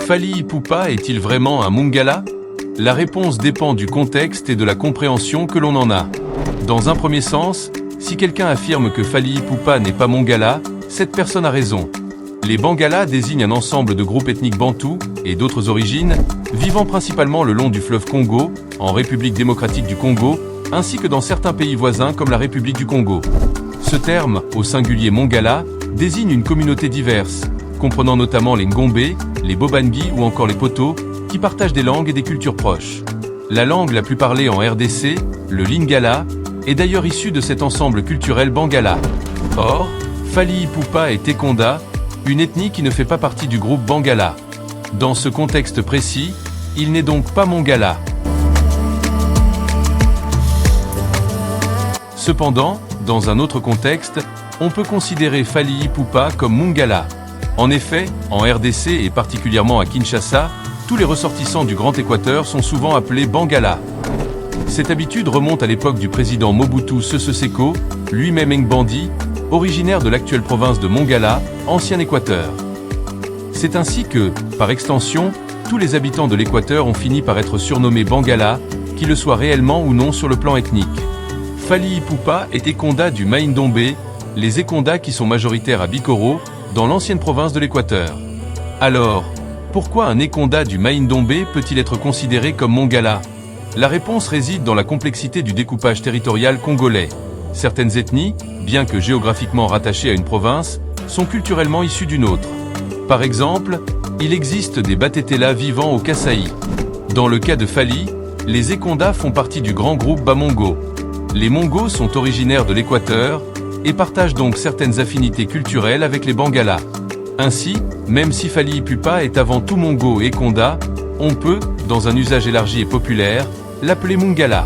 Fally Ipupa est-il vraiment un Mongala? La réponse dépend du contexte et de la compréhension que l'on en a. Dans un premier sens, si quelqu'un affirme que Fally Ipupa n'est pas Mongala, cette personne a raison. Les Bangalas désignent un ensemble de groupes ethniques bantous et d'autres origines, vivant principalement le long du fleuve Congo, en République démocratique du Congo, ainsi que dans certains pays voisins comme la République du Congo. Ce terme, au singulier Mongala, désigne une communauté diverse, comprenant notamment les Ngombe, les Bobangi ou encore les Poto, qui partagent des langues et des cultures proches. La langue la plus parlée en RDC, le Lingala, est d'ailleurs issue de cet ensemble culturel Bangala. Or, Fally Ipupa est Ekonda, une ethnie qui ne fait pas partie du groupe Bangala. Dans ce contexte précis, il n'est donc pas Mongala. Cependant, dans un autre contexte, on peut considérer Fally Ipupa comme Mongala. En effet, en RDC et particulièrement à Kinshasa, tous les ressortissants du Grand Équateur sont souvent appelés Bangala. Cette habitude remonte à l'époque du président Mobutu Sese Seko, lui-même Ngbandi, originaire de l'actuelle province de Mongala, ancien Équateur. C'est ainsi que, par extension, tous les habitants de l'Équateur ont fini par être surnommés Bangala, qu'ils le soient réellement ou non sur le plan ethnique. Fally Ipupa est Ekonda du Maïndombe, les Ekonda qui sont majoritaires à Bikoro, dans l'ancienne province de l'Équateur. Alors, pourquoi un Ekonda du Maïndombe peut-il être considéré comme Mongala? La réponse réside dans la complexité du découpage territorial congolais. Certaines ethnies, bien que géographiquement rattachées à une province, sont culturellement issues d'une autre. Par exemple, il existe des Batetela vivant au Kasaï. Dans le cas de Fally, les Ekonda font partie du grand groupe Bamongo. Les Mongos sont originaires de l'Équateur et partagent donc certaines affinités culturelles avec les Bangalas. Ainsi, même si Fally Ipupa est avant tout Mongo et Ekonda, on peut, dans un usage élargi et populaire, l'appeler Mongala.